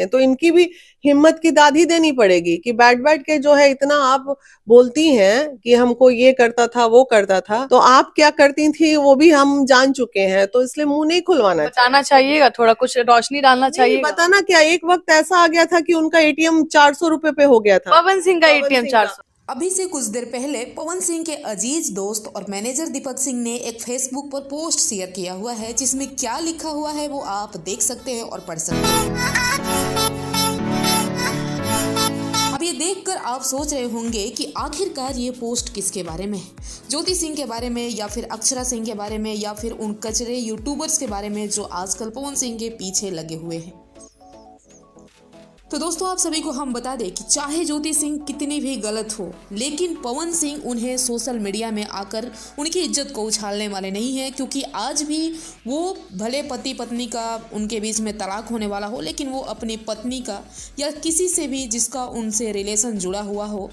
हैं। तो इनकी भी हिम्मत की दाद ही देनी पड़ेगी कि बैठ बैठ के जो है इतना आप बोलती हैं कि हमको ये करता था वो करता था, तो आप क्या करती थी वो भी हम जान चुके हैं, तो इसलिए मुंह नहीं खुलवाना बताना चाहिएगा, थोड़ा कुछ रोशनी डालना चाहिए। बताना क्या, एक वक्त ऐसा आ गया था कि उनका एटीएम 400 रुपए पे हो गया था, पवन सिंह का एटीएम 400। अभी से कुछ देर पहले पवन सिंह के अजीज दोस्त और मैनेजर दीपक सिंह ने एक फेसबुक पर पोस्ट शेयर किया हुआ है, जिसमें क्या लिखा हुआ है वो आप देख सकते हैं और पढ़ सकते हैं। अब ये देखकर आप सोच रहे होंगे कि आखिरकार ये पोस्ट किसके बारे में है, ज्योति सिंह के बारे में या फिर अक्षरा सिंह के बारे में या फिर उन कचरे यूट्यूबर्स के बारे में जो आजकल पवन सिंह के पीछे लगे हुए हैं। तो दोस्तों आप सभी को हम बता दें कि चाहे ज्योति सिंह कितनी भी गलत हो, लेकिन पवन सिंह उन्हें सोशल मीडिया में आकर उनकी इज्जत को उछालने वाले नहीं हैं, क्योंकि आज भी वो भले पति पत्नी का उनके बीच में तलाक होने वाला हो, लेकिन वो अपनी पत्नी का या किसी से भी जिसका उनसे रिलेशन जुड़ा हुआ हो,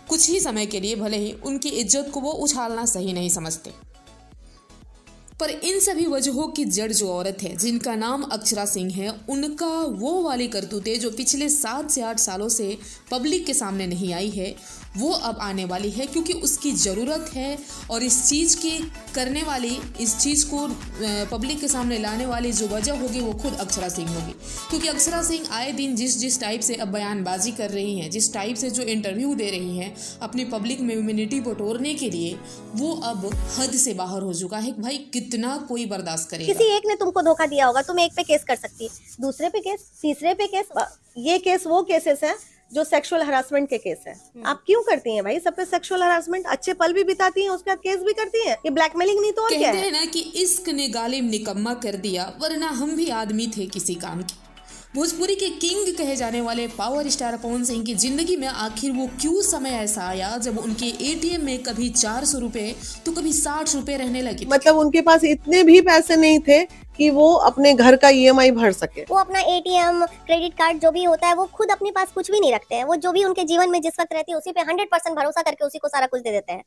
कुछ ही समय के लिए भले ही उनकी इज्जत को वो उछालना सही नहीं समझते। पर इन सभी वजहों की जड़ जो औरत है जिनका नाम अक्षरा सिंह है, उनका वो वाली करतूतें जो पिछले 7 से 8 सालों से पब्लिक के सामने नहीं आई है, वो अब आने वाली है, क्योंकि उसकी ज़रूरत है। और इस चीज़ की करने वाली, इस चीज़ को पब्लिक के सामने लाने वाली जो वजह होगी वो खुद अक्षरा सिंह होगी, क्योंकि अक्षरा सिंह आए दिन जिस टाइप से अब बयानबाजी कर रही हैं, जिस टाइप से जो इंटरव्यू दे रही हैं अपनी पब्लिक में इम्यूनिटी बटोरने के लिए, वो अब हद से बाहर हो चुका है। भाई कितना कोई बर्दाश्त करेगा। किसी एक ने तुमको धोखा दिया होगा, तुम एक पे केस कर सकती, दूसरे पे केस, तीसरे पे केस। ये केस वो केसेस हैं जो सेक्सुअल हरासमेंट के केस है। आप क्यों करती हैं भाई सब पे सेक्सुअल हरासमेंट? अच्छे पल भी बिताती हैं, उसका केस भी करती हैं। ये ब्लैकमेलिंग नहीं तो और क्या है? कहते हैं ना कि इश्क ने गालिब निकम्मा कर दिया, वरना हम भी आदमी थे किसी काम के। भोजपुरी के किंग कहे जाने वाले पावर स्टार पवन सिंह की जिंदगी में आखिर वो क्यों समय ऐसा आया जब उनके एटीएम में कभी 400 रुपए तो कभी 60 रुपए रहने लगे। मतलब उनके पास इतने भी पैसे नहीं थे कि वो अपने घर का ईएमआई भर सके। वो अपना एटीएम, क्रेडिट कार्ड जो भी होता है वो खुद अपने पास कुछ भी नहीं रखते हैं। वो जो भी उनके जीवन में जिस वक्त रहती है उसी पे 100% भरोसा करके उसी को सारा कुछ दे देते हैं।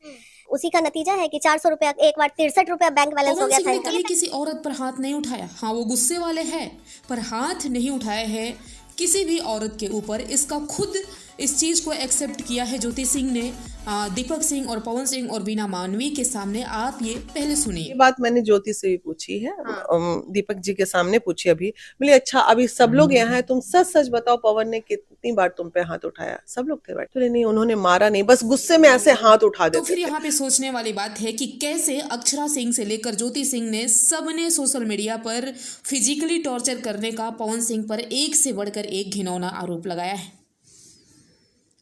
उसी का नतीजा है कि 400 रुपया एक बार 63 रुपया बैंक बैलेंस हो गया था। कभी किसी औरत पर हाथ नहीं उठाया, हाँ वो गुस्से वाले हैं, पर हाथ नहीं उठाए हैं किसी भी औरत के ऊपर। इसका खुद इस चीज को एक्सेप्ट किया है ज्योति सिंह ने दीपक सिंह और पवन सिंह और बीना मानवी के सामने। आप ये पहले सुनिए। ये बात मैंने ज्योति से भी पूछी है, दीपक जी के सामने पूछी अभी। बोले अच्छा अभी सब लोग यहाँ हैं, तुम सच सच बताओ पवन ने कितनी बार तुम पे हाथ उठाया? सब लोग थे बैठे। नहीं उन्होंने मारा नहीं, बस गुस्से में ऐसे हाथ उठा देते। तो फिर यहाँ पे सोचने वाली बात है कि कैसे अक्षरा सिंह से लेकर ज्योति सिंह ने सबने सोशल मीडिया पर फिजिकली टॉर्चर करने का पवन सिंह पर एक से बढ़कर एक घिनौना आरोप लगाया है।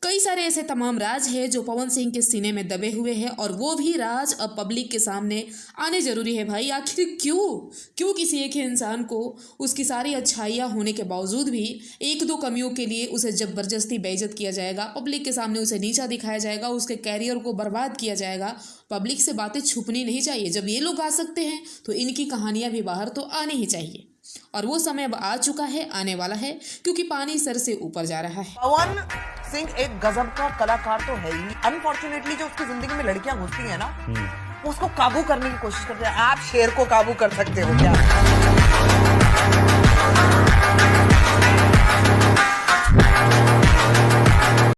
कई सारे ऐसे तमाम राज हैं जो पवन सिंह के सीने में दबे हुए हैं, और वो भी राज अब पब्लिक के सामने आने जरूरी है। भाई आखिर क्यों किसी एक ही इंसान को उसकी सारी अच्छाइयाँ होने के बावजूद भी एक दो कमियों के लिए उसे जबरदस्ती बेइज्जत किया जाएगा, पब्लिक के सामने उसे नीचा दिखाया जाएगा, उसके कैरियर को बर्बाद किया जाएगा। पब्लिक से बातें छुपनी नहीं चाहिए। जब ये लोग आ सकते हैं तो इनकी कहानियाँ भी बाहर तो आनी ही चाहिए, और वो समय अब आ चुका है, आने वाला है, क्योंकि पानी सर से ऊपर जा रहा है। पवन सिंह एक गजब का कलाकार तो है ही। अनफॉर्चुनेटली जो उसकी जिंदगी में लड़कियां घुसती हैं ना, वो उसको काबू करने की कोशिश करते हैं। आप शेर को काबू कर सकते हो क्या?